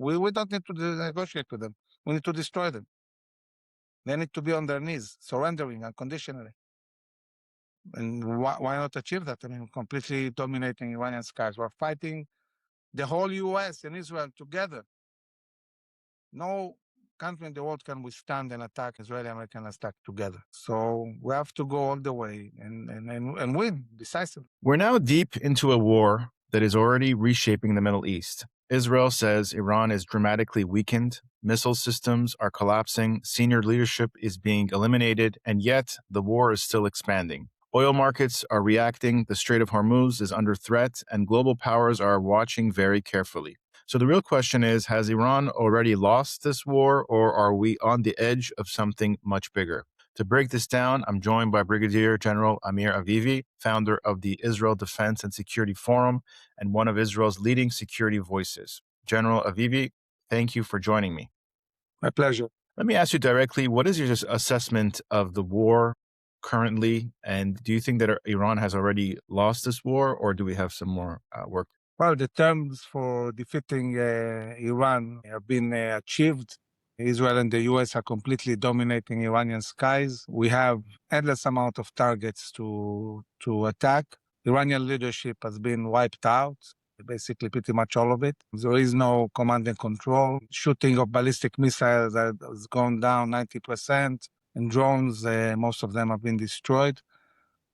We don't need to negotiate with them. We need to destroy them. They need to be on their knees, surrendering unconditionally. And why not achieve that? I mean, completely dominating Iranian skies. We're fighting the whole U.S. and Israel together. No country in the world can withstand an attack, Israeli-American attack together. So we have to go all the way and win decisively. We're now deep into a war that is already reshaping the Middle East. Israel says Iran is dramatically weakened, missile systems are collapsing, senior leadership is being eliminated, and yet the war is still expanding. Oil markets are reacting, the Strait of Hormuz is under threat, and global powers are watching very carefully. So the real question is, has Iran already lost this war, or are we on the edge of something much bigger? To break this down, I'm joined by Brigadier General Amir Avivi, founder of the Israel Defense and Security Forum and one of Israel's leading security voices. General Avivi, thank you for joining me. My pleasure. Let me ask you directly, what is your assessment of the war currently, and do you think that Iran has already lost this war, or do we have some more work? Well, the terms for defeating Iran have been achieved. Israel and the U.S. are completely dominating Iranian skies. We have endless amount of targets to attack. Iranian leadership has been wiped out, basically pretty much all of it. There is no command and control. Shooting of ballistic missiles has gone down 90%, and drones, most of them have been destroyed.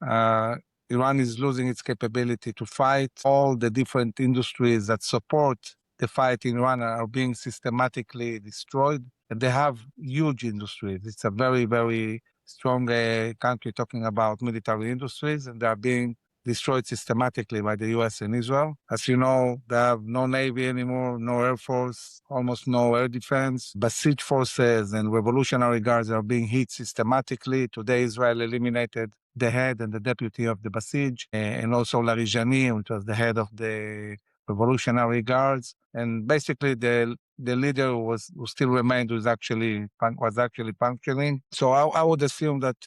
Iran is losing its capability to fight. All the different industries that support the fight in Iran are being systematically destroyed. And they have huge industries. It's a very, very strong country talking about military industries, and they are being destroyed systematically by the U.S. and Israel. As you know, they have no Navy anymore, no Air Force, almost no air defense. Basij forces and Revolutionary Guards are being hit systematically. Today, Israel eliminated the head and the deputy of the Basij, and also Larijani, which was the head of the Revolutionary Guards. And basically, the leader who still remained was actually functioning. So I would assume that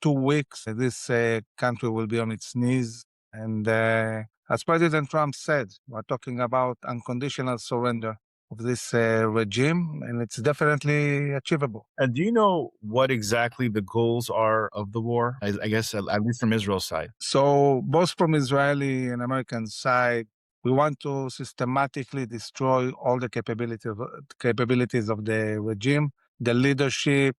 2 weeks, this country will be on its knees. And as President Trump said, we're talking about unconditional surrender of this regime, and it's definitely achievable. And do you know what exactly the goals are of the war? I guess at least from Israel's side. So both from Israeli and American side, we want to systematically destroy all the capabilities of the regime, the leadership,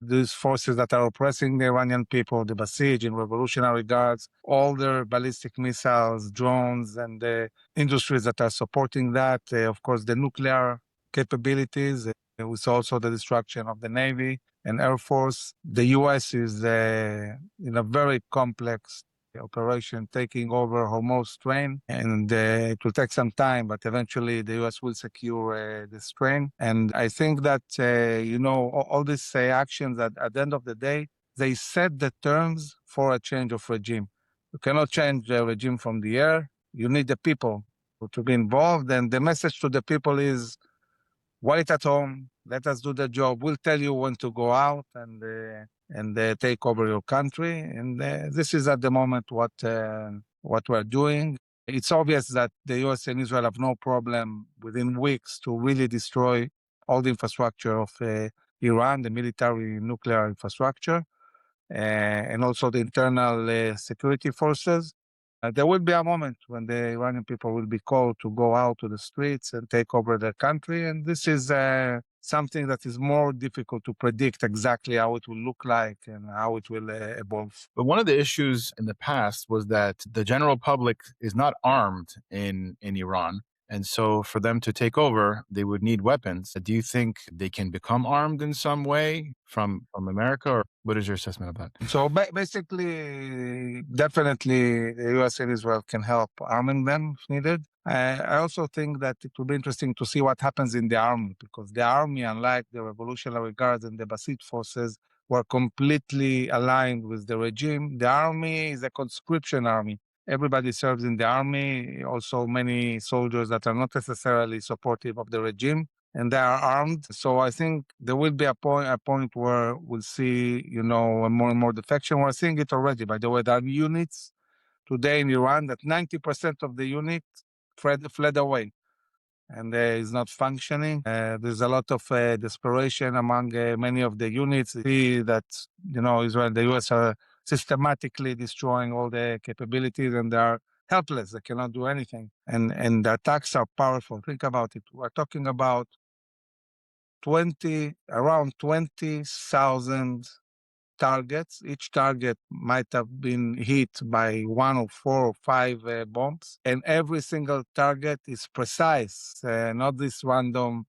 these forces that are oppressing the Iranian people, the Basij and Revolutionary Guards, all their ballistic missiles, drones, and the industries that are supporting that. Of course, the nuclear capabilities. We saw also the destruction of the Navy and Air Force. The U.S. is in a very complex operation taking over Hormuz Strait, and it will take some time, but eventually the U.S. will secure the strait. And I think that, all these actions at the end of the day, they set the terms for a change of regime. You cannot change the regime from the air. You need the people to be involved. And the message to the people is, wait at home, let us do the job. We'll tell you when to go out and take over your country. And this is at the moment what we're doing. It's obvious that the U.S. and Israel have no problem within weeks to really destroy all the infrastructure of Iran, the military nuclear infrastructure, and also the internal security forces. There will be a moment when the Iranian people will be called to go out to the streets and take over their country. And this is something that is more difficult to predict exactly how it will look like and how it will evolve. But one of the issues in the past was that the general public is not armed in Iran. And so for them to take over, they would need weapons. Do you think they can become armed in some way from America, or what is your assessment of that? So basically, definitely the U.S. and Israel can help arming them if needed. I also think that it will be interesting to see what happens in the army, because the army, unlike the Revolutionary Guards and the Basij forces, were completely aligned with the regime. The army is a conscription army. Everybody serves in the army, also many soldiers that are not necessarily supportive of the regime, and they are armed. So I think there will be a point where we'll see, more and more defection. We're seeing it already, by the way. There are units today in Iran that 90% of the units fled away. and is not functioning. There's a lot of desperation among many of the units. We see that, Israel and the US are systematically destroying all the capabilities, and they are helpless. They cannot do anything. And the attacks are powerful. Think about it. We're talking about around 20,000 targets. Each target might have been hit by one or four or five bombs, and every single target is precise, not this random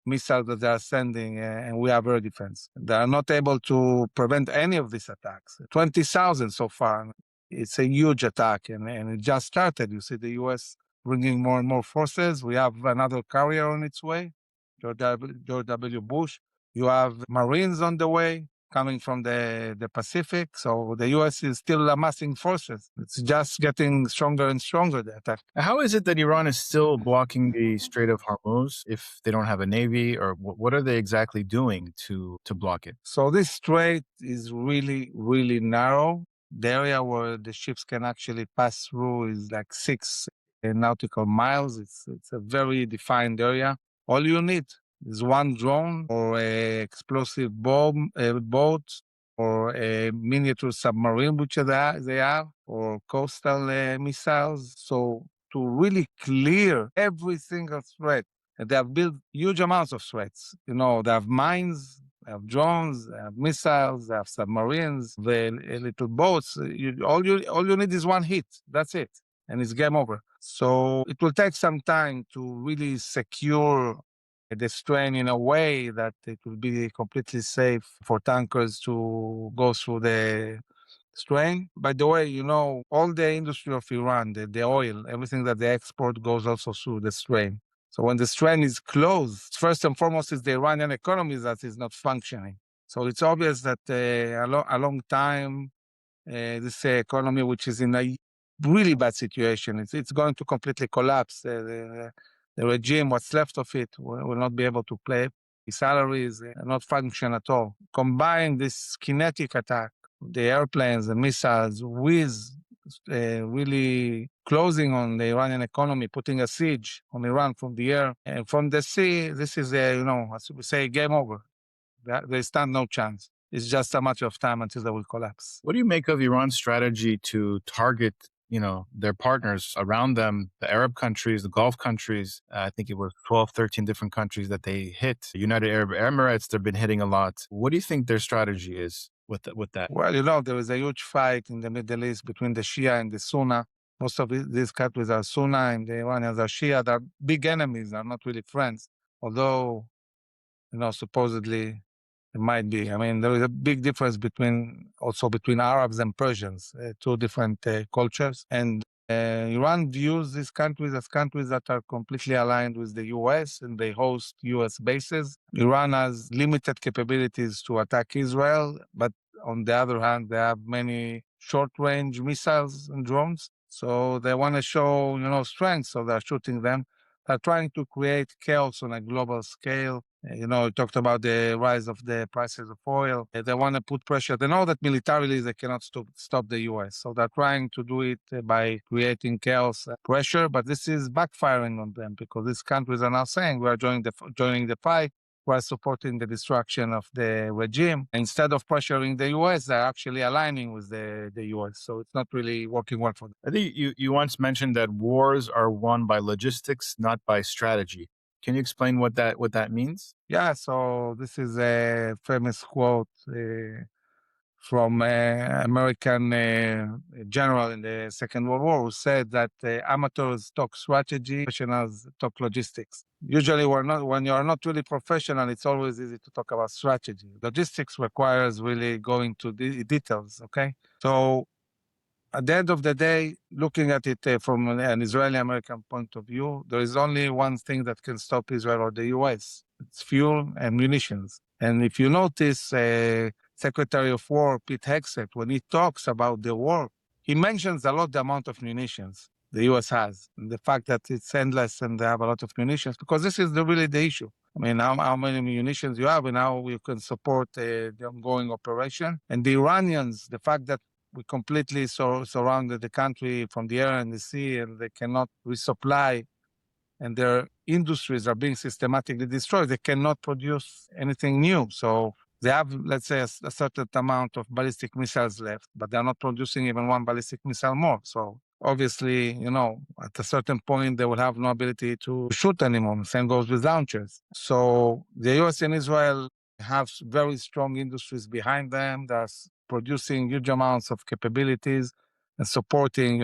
missile that they are sending, and we have air defense. They are not able to prevent any of these attacks. 20,000 so far. It's a huge attack, and it just started. You see the U.S. bringing more and more forces. We have another carrier on its way, George W. Bush. You have Marines on the way coming from the Pacific. So the U.S. is still amassing forces. It's just getting stronger and stronger, the attack. How is it that Iran is still blocking the Strait of Hormuz if they don't have a navy, or what are they exactly doing to block it? So this strait is really, really narrow. The area where the ships can actually pass through is like 6 nautical miles. It's a very defined area. All you need is one drone or a explosive bomb, a boat, or a miniature submarine, which they have, or coastal missiles. So to really clear every single threat, and they have built huge amounts of threats. They have mines, they have drones, they have missiles, they have submarines, they little boats. All you need is one hit. That's it, and it's game over. So it will take some time to really secure the strain in a way that it will be completely safe for tankers to go through the strain. By the way, all the industry of Iran, the oil, everything that they export goes also through the strain. So when the strain is closed, first and foremost is the Iranian economy that is not functioning. So it's obvious that a long time, this economy, which is in a really bad situation, it's going to completely collapse. The regime, what's left of it, will not be able to pay salaries, not function at all. Combine this kinetic attack, the airplanes, the missiles, with really closing on the Iranian economy, putting a siege on Iran from the air and from the sea. This is, as we say, game over. They stand no chance. It's just a matter of time until they will collapse. What do you make of Iran's strategy to target, their partners around them, the Arab countries, the Gulf countries? I think it was 12, 13 different countries that they hit. United Arab Emirates, they've been hitting a lot. What do you think their strategy is with that? Well, there is a huge fight in the Middle East between the Shia and the Sunni. Most of these countries are Sunni and the Iranians are Shia. They're big enemies, they're not really friends. Although, supposedly it might be. I mean, there is a big difference between Arabs and Persians, two different cultures. And Iran views these countries as countries that are completely aligned with the US, and they host US bases. Iran has limited capabilities to attack Israel, but on the other hand, they have many short-range missiles and drones. So they want to show, strength, so they're shooting them. They're trying to create chaos on a global scale. You talked about the rise of the prices of oil. They want to put pressure. They know that militarily they cannot stop the US. So they're trying to do it by creating chaos, pressure. But this is backfiring on them because these countries are now saying we are joining the fight. We're supporting the destruction of the regime. Instead of pressuring the US, they're actually aligning with the US. So it's not really working well for them. I think you once mentioned that wars are won by logistics, not by strategy. Can you explain what that means? Yeah, so this is a famous quote from American general in the Second World War who said that amateurs talk strategy, professionals talk logistics. Usually when you're not really professional, it's always easy to talk about strategy. Logistics requires really going to the details, okay? So at the end of the day, looking at it from an Israeli-American point of view, there is only one thing that can stop Israel or the US. It's fuel and munitions. And if you notice, Secretary of War Pete Hegseth, when he talks about the war, he mentions a lot the amount of munitions the US has, and the fact that it's endless and they have a lot of munitions, because this is really the issue. I mean, how many munitions you have and how you can support the ongoing operation. And the Iranians, the fact that we completely surrounded the country from the air and the sea, and they cannot resupply, and they're industries are being systematically destroyed, they cannot produce anything new. So they have, let's say, a certain amount of ballistic missiles left, but they're not producing even one ballistic missile more. So obviously, at a certain point, they will have no ability to shoot anymore. Same goes with launchers. So the US and Israel have very strong industries behind them that's producing huge amounts of capabilities and supporting,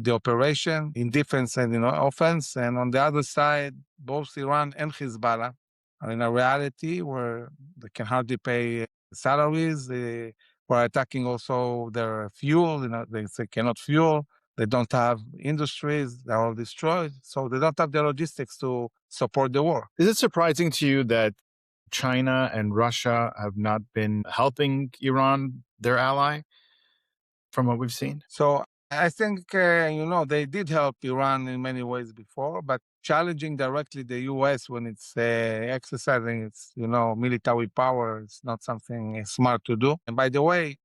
the operation in defense and offense. And on the other side, both Iran and Hezbollah are in a reality where they can hardly pay salaries. They were attacking also their fuel. They cannot fuel. They don't have industries. They're all destroyed. So they don't have the logistics to support the war. Is it surprising to you that China and Russia have not been helping Iran, their ally, from what we've seen? So I think, they did help Iran in many ways before, but challenging directly the U.S. when it's exercising its, military power is not something smart to do. And by the way,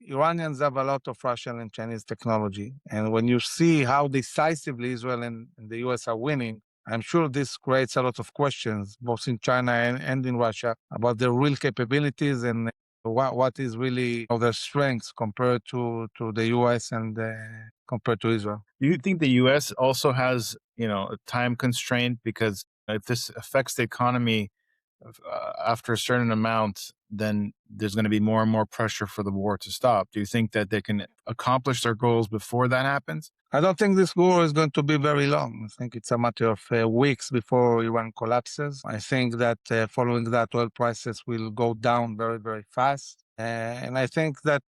Iranians have a lot of Russian and Chinese technology. And when you see how decisively Israel and the US are winning, I'm sure this creates a lot of questions, both in China and in Russia, about their real capabilities and what is really their strengths compared to the US and compared to Israel. Do you think the U.S. also has, a time constraint? Because if this affects the economy after a certain amount, then there's going to be more and more pressure for the war to stop. Do you think that they can accomplish their goals before that happens? I don't think this war is going to be very long. I think it's a matter of weeks before Iran collapses. I think that following that, oil prices will go down very, very fast. And I think that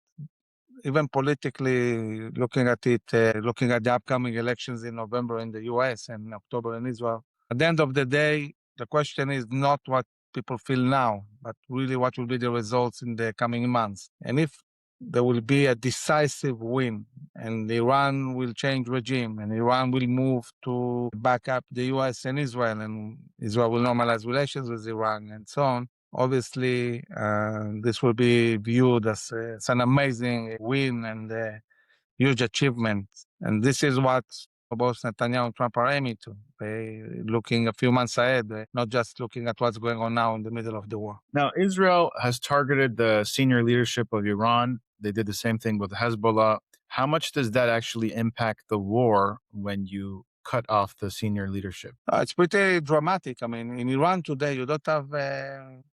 even politically, looking at the upcoming elections in November in the US and October in Israel, at the end of the day, the question is not what people feel now, but really what will be the results in the coming months. And if there will be a decisive win and Iran will change regime and Iran will move to back up the US and Israel will normalize relations with Iran and so on, obviously, this will be viewed as an amazing win and a huge achievement. And this is what both Netanyahu and Trump are aiming to. They're looking a few months ahead, not just looking at what's going on now in the middle of the war. Now, Israel has targeted the senior leadership of Iran. They did the same thing with Hezbollah. How much does that actually impact the war when you cut off the senior leadership? It's pretty dramatic. I mean, in Iran today, you don't have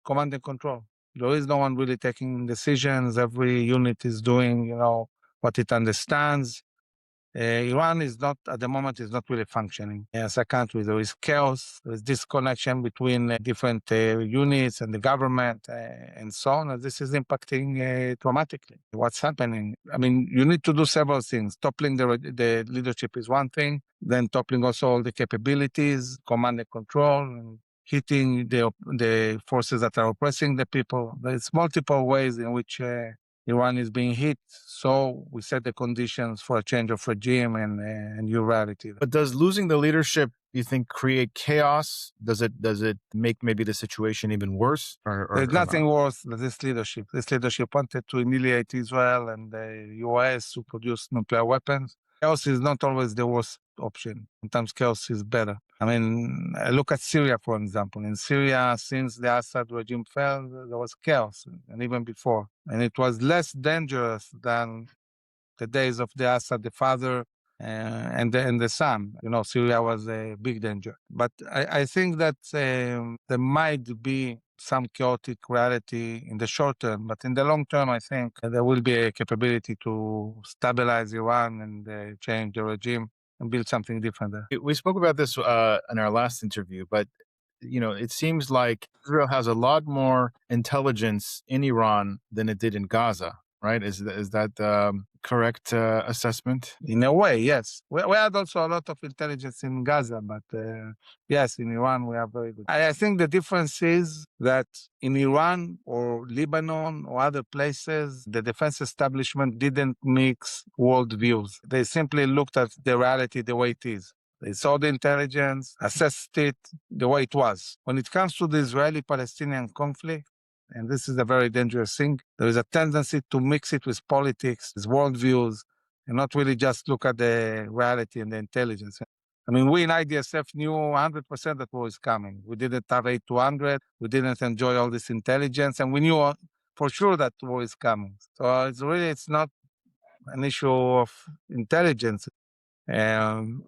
command and control. There is no one really taking decisions. Every unit is doing, what it understands. Iran is not, at the moment, is not really functioning as a country. There is chaos, there is disconnection between different units and the government and so on. And this is impacting dramatically what's happening. I mean, you need to do several things. Toppling the leadership is one thing, then toppling also all the capabilities, command and control, and hitting the forces that are oppressing the people. There's multiple ways in which Iran is being hit, so we set the conditions for a change of regime and a new reality. But does losing the leadership, you think, create chaos? Does it make maybe the situation even worse? There's nothing worse than this leadership. This leadership wanted to annihilate Israel and the US to produce nuclear weapons. Chaos is not always the worst option. Sometimes chaos is better. I mean, look at Syria, for example. In Syria, since the Assad regime fell, there was chaos, and even before. And it was less dangerous than the days of the Assad, the father, and the son. Syria was a big danger. But I think that there might be some chaotic reality in the short term, but in the long term, I think there will be a capability to stabilize Iran and change the regime and build something different there. We spoke about this in our last interview, but it seems like Israel has a lot more intelligence in Iran than it did in Gaza, right? Is that correct assessment? In a way, yes. We had also a lot of intelligence in Gaza, but yes, in Iran we have very good. I think the difference is that in Iran or Lebanon or other places, the defense establishment didn't mix worldviews. They simply looked at the reality the way it is. They saw the intelligence, assessed it the way it was. When it comes to the Israeli-Palestinian conflict, and this is a very dangerous thing, there is a tendency to mix it with politics, with worldviews, and not really just look at the reality and the intelligence. I mean, we in IDSF knew 100% that war is coming. We didn't have A200. We didn't enjoy all this intelligence, and we knew for sure that war is coming. So it's not an issue of intelligence. Um,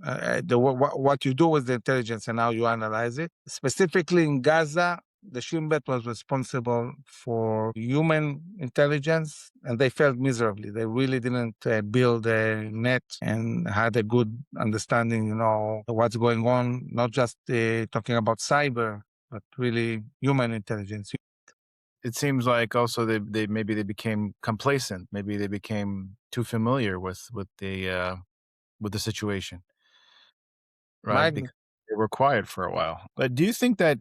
what you do with the intelligence and how you analyze it. Specifically in Gaza, the Shin Bet was responsible for human intelligence, and they failed miserably. They really didn't build a net and had a good understanding, what's going on, not just talking about cyber, but really human intelligence. It seems like also they maybe they became complacent. Maybe they became too familiar with the situation, right? Mike, Because they were quiet for a while. But do you think that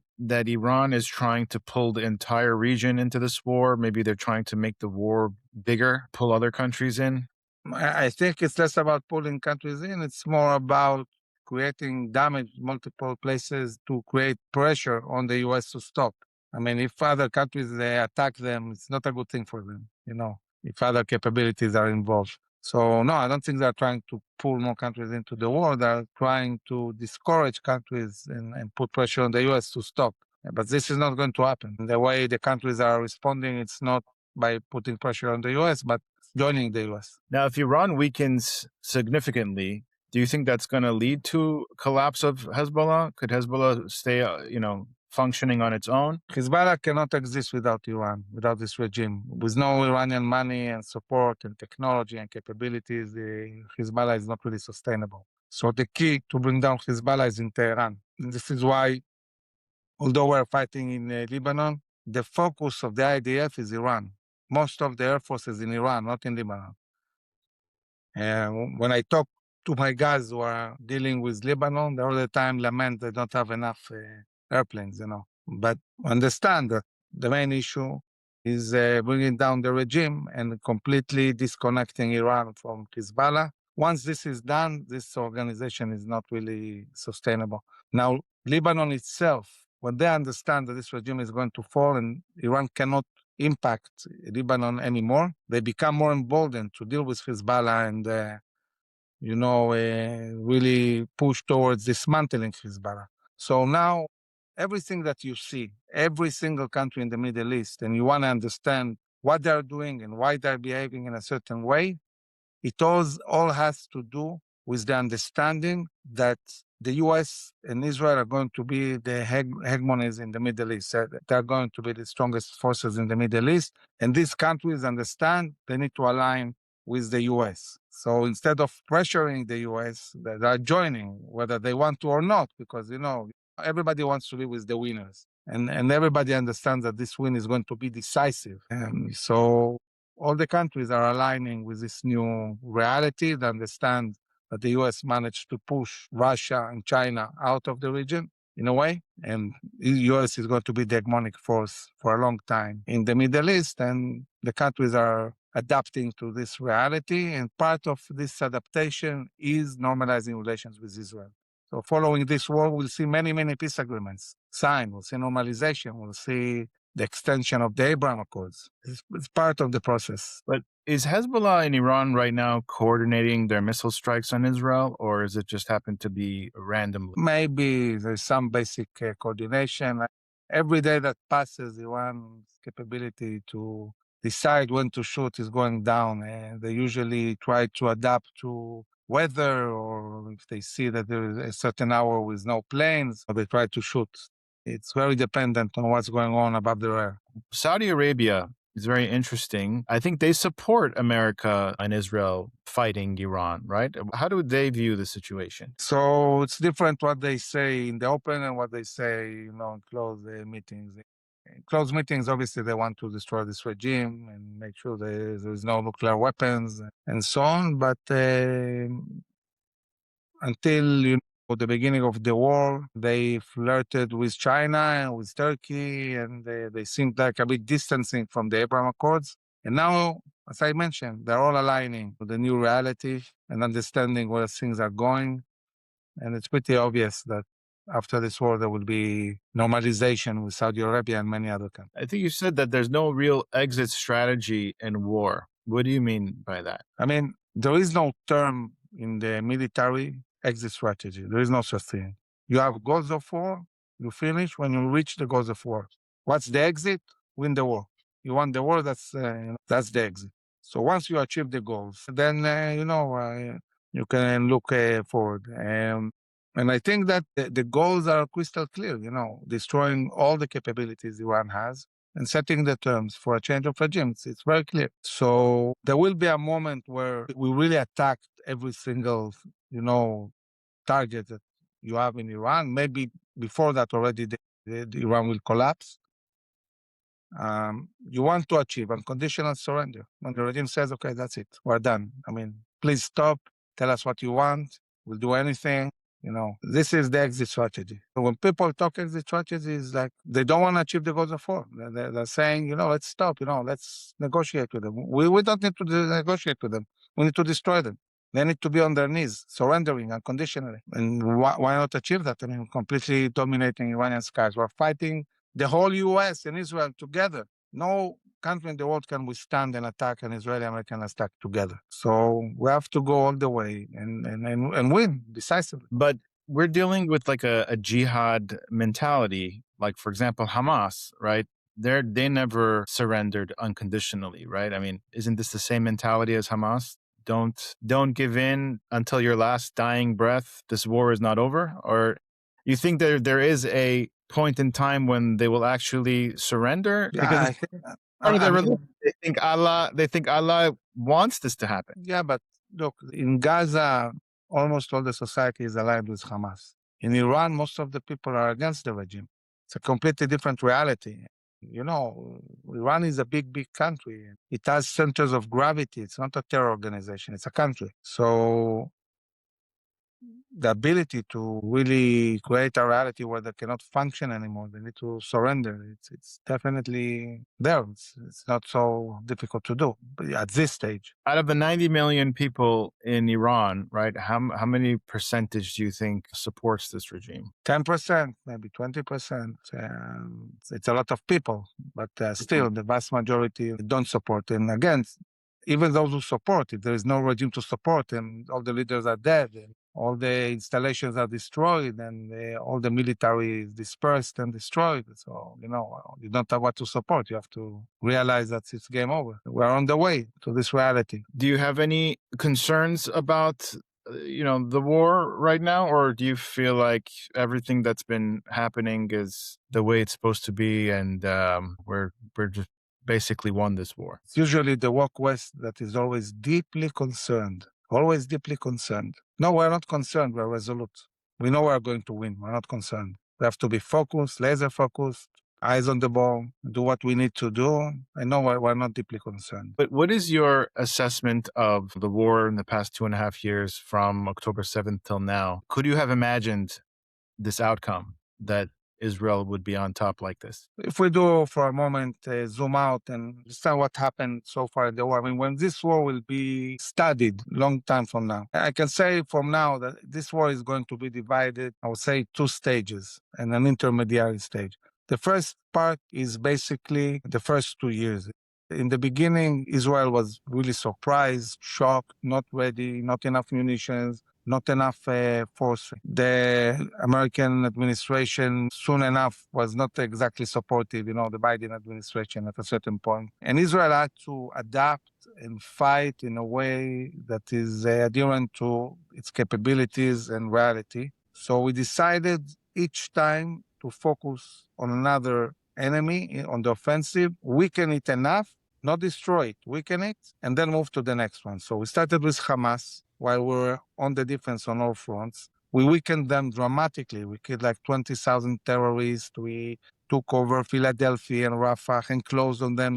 Iran is trying to pull the entire region into this war? Maybe they're trying to make the war bigger, pull other countries in? I think it's less about pulling countries in. It's more about creating damage in multiple places to create pressure on the U.S. to stop. I mean, if other countries they attack them, it's not a good thing for them, if other capabilities are involved. So, no, I don't think they're trying to pull more countries into the war. They're trying to discourage countries and put pressure on the U.S. to stop. But this is not going to happen. The way the countries are responding, it's not by putting pressure on the U.S., but joining the U.S. Now, if Iran weakens significantly, do you think that's going to lead to collapse of Hezbollah? Could Hezbollah stay, functioning on its own? Hezbollah cannot exist without Iran, without this regime. With no Iranian money and support and technology and capabilities, the Hezbollah is not really sustainable. So the key to bring down Hezbollah is in Tehran. And this is why, although we're fighting in Lebanon, the focus of the IDF is Iran. Most of the air force is in Iran, not in Lebanon. And when I talk to my guys who are dealing with Lebanon, they all the time lament they don't have enough airplanes, But understand that the main issue is bringing down the regime and completely disconnecting Iran from Hezbollah. Once this is done, this organization is not really sustainable. Now, Lebanon itself, when they understand that this regime is going to fall and Iran cannot impact Lebanon anymore, they become more emboldened to deal with Hezbollah and, really push towards dismantling Hezbollah. So now, everything that you see, every single country in the Middle East, and you want to understand what they're doing and why they're behaving in a certain way, it all has to do with the understanding that the US and Israel are going to be the hegemonies in the Middle East. They're going to be the strongest forces in the Middle East. And these countries understand they need to align with the US. So instead of pressuring the US, they are joining, whether they want to or not, because, everybody wants to be with the winners. And everybody understands that this win is going to be decisive. And so all the countries are aligning with this new reality. They understand that the US managed to push Russia and China out of the region in a way, and the US is going to be the hegemonic force for a long time in the Middle East, and the countries are adapting to this reality, and part of this adaptation is normalizing relations with Israel. So following this war, we'll see many, many peace agreements signed. We'll see normalization. We'll see the extension of the Abraham Accords. It's part of the process. But is Hezbollah in Iran right now coordinating their missile strikes on Israel, or is it just happened to be randomly? Maybe there's some basic coordination. Every day that passes, Iran's capability to decide when to shoot is going down, and they usually try to adapt to weather, or if they see that there is a certain hour with no planes, they try to shoot. It's very dependent on what's going on above the air. Saudi Arabia is very interesting. I think they support America and Israel fighting Iran, right? How do they view the situation? So it's different what they say in the open and what they say, in closed meetings. In closed meetings, obviously, they want to destroy this regime and make sure there is no nuclear weapons and so on. But until the beginning of the war, they flirted with China and with Turkey, and they seemed like a bit distancing from the Abraham Accords. And now, as I mentioned, they're all aligning with the new reality and understanding where things are going. And it's pretty obvious that after this war, there will be normalization with Saudi Arabia and many other countries. I think you said that there's no real exit strategy in war. What do you mean by that? I mean, there is no term in the military exit strategy. There is no such thing. You have goals of war, you finish when you reach the goals of war. What's the exit? Win the war. You want the war, that's the exit. So once you achieve the goals, then, you can look forward. And I think that the goals are crystal clear, destroying all the capabilities Iran has and setting the terms for a change of regime. It's very clear. So there will be a moment where we really attack every single, target that you have in Iran. Maybe before that already the Iran will collapse. You want to achieve unconditional surrender. When the regime says, okay, that's it, we're done. I mean, please stop, tell us what you want, we'll do anything. This is the exit strategy. When people talk exit strategy, it's like they don't want to achieve the goals of war. They're saying, let's stop, let's negotiate with them. We don't need to negotiate with them. We need to destroy them. They need to be on their knees, surrendering unconditionally. And why not achieve that? I mean, completely dominating Iranian skies. We're fighting the whole US and Israel together. No country in the world can withstand an attack, an Israeli-American attack together. So we have to go all the way and win decisively. But we're dealing with like a jihad mentality. Like, for example, Hamas, right? They never surrendered unconditionally, right? I mean, isn't this the same mentality as Hamas? Don't give in until your last dying breath. This war is not over? Or you think there is a point in time when they will actually surrender? Yeah, Because they think Allah wants this to happen. Yeah, but look, in Gaza, almost all the society is aligned with Hamas. In Iran, most of the people are against the regime. It's a completely different reality. Iran is a big, big country. It has centers of gravity. It's not a terror organization. It's a country. So the ability to really create a reality where they cannot function anymore, they need to surrender. It's definitely there. It's not so difficult to do at this stage. Out of the 90 million people in Iran, right, how many percentage do you think supports this regime? 10%, maybe 20%. It's a lot of people, but still the vast majority don't support. And again, even those who support, if there is no regime to support and all the leaders are dead, and all the installations are destroyed, and all the military is dispersed and destroyed. So, you don't have what to support. You have to realize that it's game over. We're on the way to this reality. Do you have any concerns about, the war right now? Or do you feel like everything that's been happening is the way it's supposed to be and we're just basically won this war? It's usually the woke West that is always deeply concerned. Always deeply concerned. No, we're not concerned. We're resolute. We know we're going to win. We're not concerned. We have to be focused, laser focused, eyes on the ball, do what we need to do. I know we're not deeply concerned. But what is your assessment of the war in the past 2.5 years from October 7th till now? Could you have imagined this outcome, that Israel would be on top like this? If we do for a moment zoom out and understand what happened so far in the war, I mean, when this war will be studied long time from now, I can say from now that this war is going to be divided, I would say, 2 stages and an intermediary stage. The first part is basically the first 2 years. In the beginning, Israel was really surprised, shocked, not ready, not enough munitions, not enough force. The American administration soon enough was not exactly supportive, the Biden administration at a certain point. And Israel had to adapt and fight in a way that is adherent to its capabilities and reality. So we decided each time to focus on another enemy on the offensive, weaken it enough, not destroy it, weaken it, and then move to the next one. So we started with Hamas while we were on the defense on all fronts. We weakened them dramatically. We killed like 20,000 terrorists. We took over Philadelphia and Rafah and closed on them.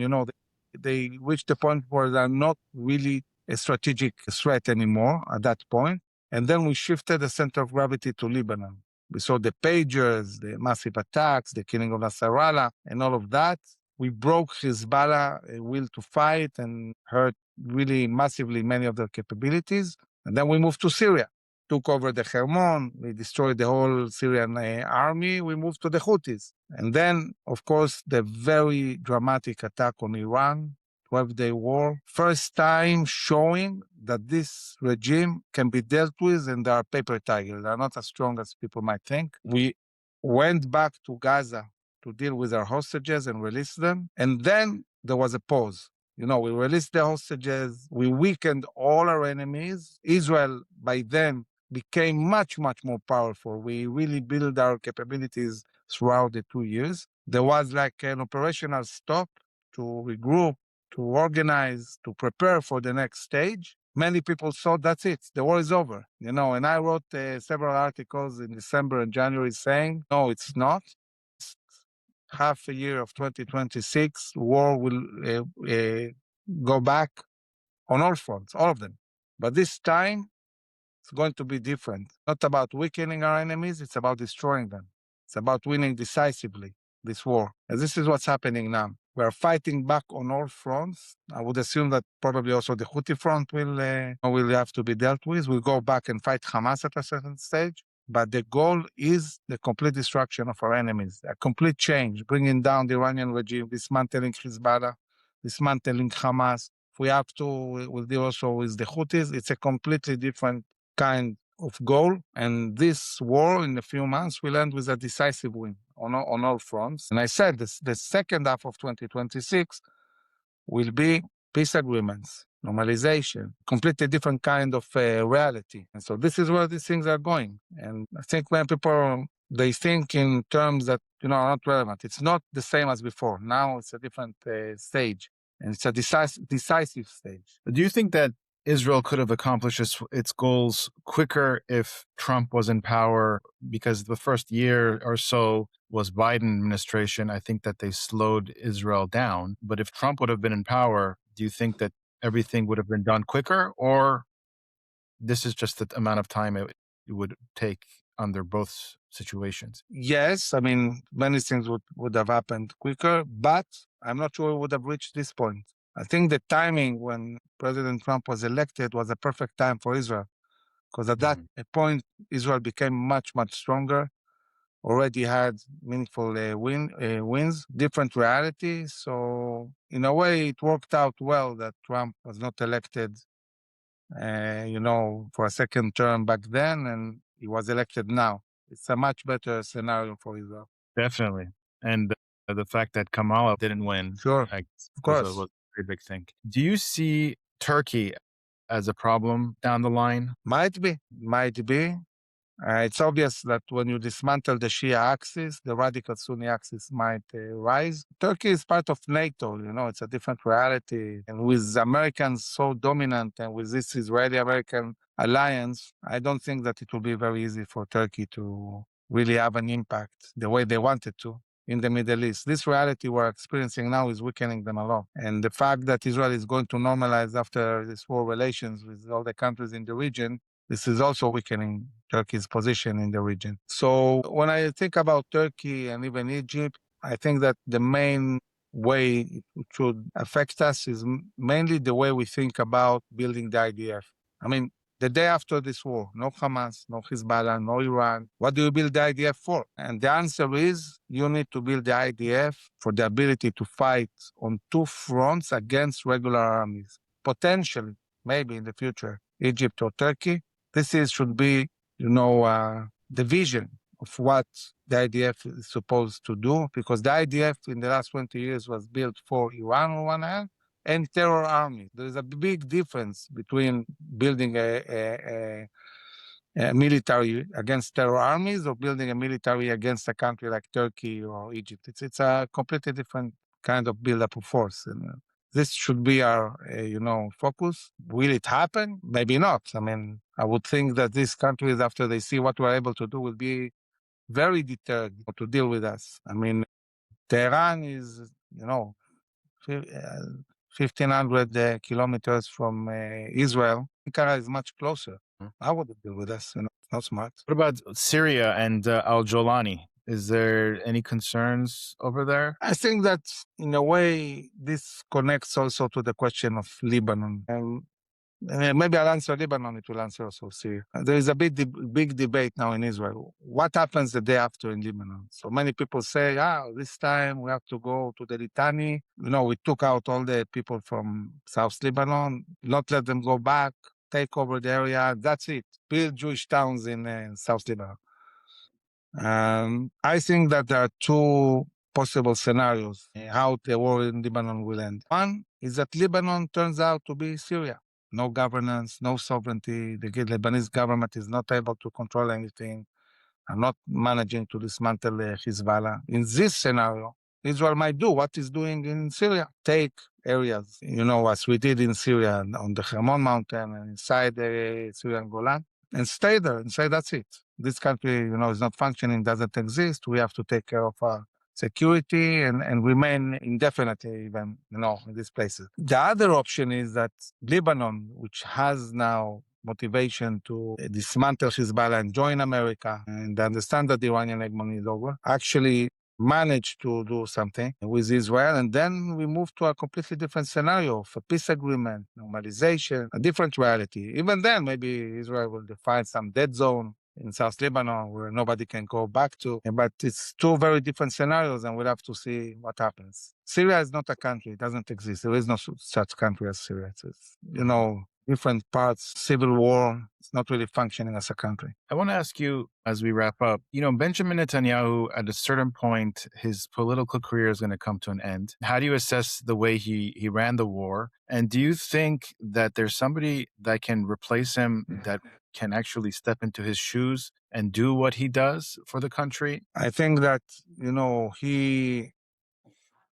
They reached the point where they're not really a strategic threat anymore at that point. And then we shifted the center of gravity to Lebanon. We saw the pagers, the massive attacks, the killing of Nasrallah, and all of that. We broke Hezbollah will to fight and hurt really massively many of their capabilities. And then we moved to Syria, took over the Hermon, we destroyed the whole Syrian army, we moved to the Houthis. And then, of course, the very dramatic attack on Iran 12-day war. First time showing that this regime can be dealt with and they are paper tigers. They are not as strong as people might think. We went back to Gaza to deal with our hostages and release them. And then there was a pause. We released the hostages. We weakened all our enemies. Israel, by then, became much, much more powerful. We really built our capabilities throughout the 2 years. There was like an operational stop to regroup, to organize, to prepare for the next stage. Many people thought that's it, the war is over, and I wrote several articles in December and January saying, no, it's not. Half a year of 2026, war will go back on all fronts, all of them. But this time, it's going to be different. Not about weakening our enemies, it's about destroying them. It's about winning decisively this war. And this is what's happening now. We are fighting back on all fronts. I would assume that probably also the Houthi front will have to be dealt with. We'll go back and fight Hamas at a certain stage. But the goal is the complete destruction of our enemies, a complete change, bringing down the Iranian regime, dismantling Hezbollah, dismantling Hamas. If we have to, we'll deal also with the Houthis. It's a completely different kind of goal. And this war in a few months will end with a decisive win on all fronts. And I said the second half of 2026 will be peace agreements, normalization, completely different kind of reality. And so this is where these things are going. And I think when people, they think in terms that, are not relevant. It's not the same as before. Now it's a different stage. And it's a decisive stage. Do you think that Israel could have accomplished its goals quicker if Trump was in power? Because the first year or so was Biden administration. I think that they slowed Israel down. But if Trump would have been in power, do you think that everything would have been done quicker? Or this is just the amount of time it would take under both situations? Yes, I mean, many things would have happened quicker, but I'm not sure we would have reached this point. I think the timing when President Trump was elected was a perfect time for Israel, because at that point, Israel became much, much stronger, already had meaningful wins, different reality. So in a way, it worked out well that Trump was not elected, for a second term back then, and he was elected now. It's a much better scenario for Israel. Definitely. And the fact that Kamala didn't win, Sure, of course, was a very big thing. Do you see Turkey as a problem down the line? Might be. It's obvious that when you dismantle the Shia axis, the radical Sunni axis might rise. Turkey is part of NATO, it's a different reality. And with Americans so dominant and with this Israeli-American alliance, I don't think that it will be very easy for Turkey to really have an impact the way they wanted to in the Middle East. This reality we're experiencing now is weakening them a lot. And the fact that Israel is going to normalize after this war relations with all the countries in the region, this is also weakening Turkey's position in the region. So when I think about Turkey and even Egypt, I think that the main way it should affect us is mainly the way we think about building the IDF. I mean, the day after this war, no Hamas, no Hezbollah, no Iran. What do you build the IDF for? And the answer is you need to build the IDF for the ability to fight on two fronts against regular armies. Potentially, maybe in the future, Egypt or Turkey. Should be, the vision of what the IDF is supposed to do, because the IDF in the last 20 years was built for Iran on one hand and terror army. There is a big difference between building a military against terror armies or building a military against a country like Turkey or Egypt. It's a completely different kind of build-up of force. And this should be our, focus. Will it happen? Maybe not. I mean, I would think that these countries, after they see what we're able to do, will be very deterred to deal with us. I mean, Tehran is, 1,500 kilometers from Israel. Ankara is much closer. I wouldn't deal with us, not smart. What about Syria and al-Jolani? Is there any concerns over there? I think that in a way, this connects also to the question of Lebanon. Maybe I'll answer Lebanon, it will answer also Syria. There is a big debate now in Israel. What happens the day after in Lebanon? So many people say, this time we have to go to the Litani. We took out all the people from South Lebanon, not let them go back, take over the area. That's it. Build Jewish towns in South Lebanon. I think that there are two possible scenarios how the war in Lebanon will end. One is that Lebanon turns out to be Syria. No governance, no sovereignty. The Lebanese government is not able to control anything and not managing to dismantle Hezbollah. In this scenario, Israel might do what it's doing in Syria, take areas, as we did in Syria on the Hermon mountain and inside the Syrian Golan, and stay there and say, that's it. This country, is not functioning, doesn't exist. We have to take care of our security and remain indefinitely even, in these places. The other option is that Lebanon, which has now motivation to dismantle Hezbollah and join America and understand that the Iranian hegemony is over, actually managed to do something with Israel. And then we move to a completely different scenario of a peace agreement, normalization, a different reality. Even then, maybe Israel will define some dead zone in South Lebanon where nobody can go back to. But it's two very different scenarios and we'll have to see what happens. Syria is not a country. It doesn't exist. There is no such country as Syria. It's different parts, civil war. It's not really functioning as a country. I want to ask you as we wrap up, Benjamin Netanyahu, at a certain point, his political career is going to come to an end. How do you assess the way he ran the war? And do you think that there's somebody that can replace him that can actually step into his shoes and do what he does for the country? I think that, he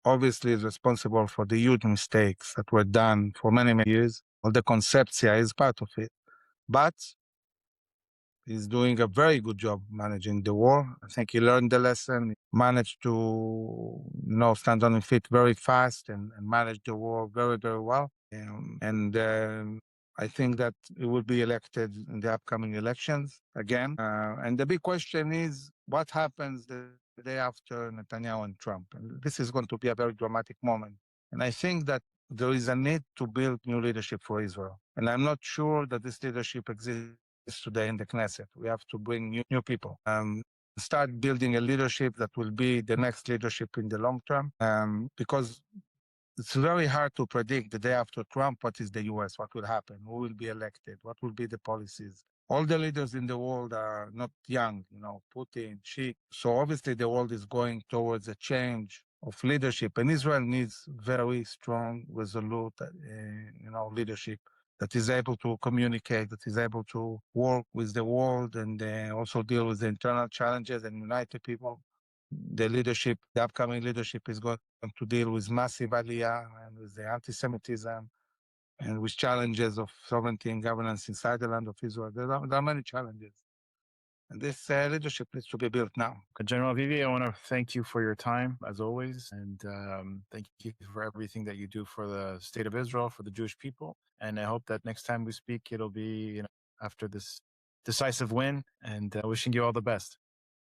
obviously is responsible for the huge mistakes that were done for many, many years. All the conceptia is part of it. But he's doing a very good job managing the war. I think he learned the lesson, managed to, stand on his feet very fast and manage the war very, very well. I think that he will be elected in the upcoming elections again. And the big question is, what happens the day after Netanyahu and Trump? And this is going to be a very dramatic moment. And I think that there is a need to build new leadership for Israel. And I'm not sure that this leadership exists today in the Knesset. We have to bring new people. Start building a leadership that will be the next leadership in the long term. Because it's very hard to predict the day after Trump what is the US, what will happen, who will be elected, what will be the policies. All the leaders in the world are not young, Putin, Xi. So obviously the world is going towards a change of leadership, and Israel needs very strong, resolute, leadership that is able to communicate, that is able to work with the world and also deal with the internal challenges and unite the people. The upcoming leadership is going to deal with massive aliyah and with the anti-Semitism and with challenges of sovereignty and governance inside the land of Israel. There are many challenges. And this leadership needs to be built now. General Avivi, I want to thank you for your time, as always, and thank you for everything that you do for the state of Israel, for the Jewish people. And I hope that next time we speak, it'll be after this decisive win, and wishing you all the best.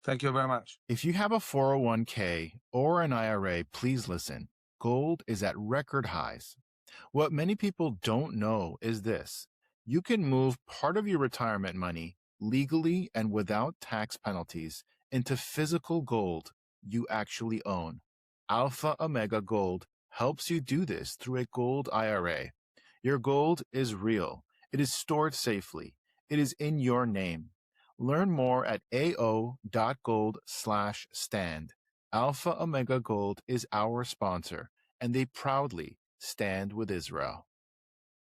Thank you very much. If you have a 401k or an IRA, please listen. Gold is at record highs. What many people don't know is this: you can move part of your retirement money legally and without tax penalties into physical gold you actually own. Alpha Omega Gold helps you do this through a gold IRA. Your gold is real. It is stored safely. It is in your name. Learn more at ao.gold/stand. Alpha Omega Gold is our sponsor, and they proudly stand with Israel.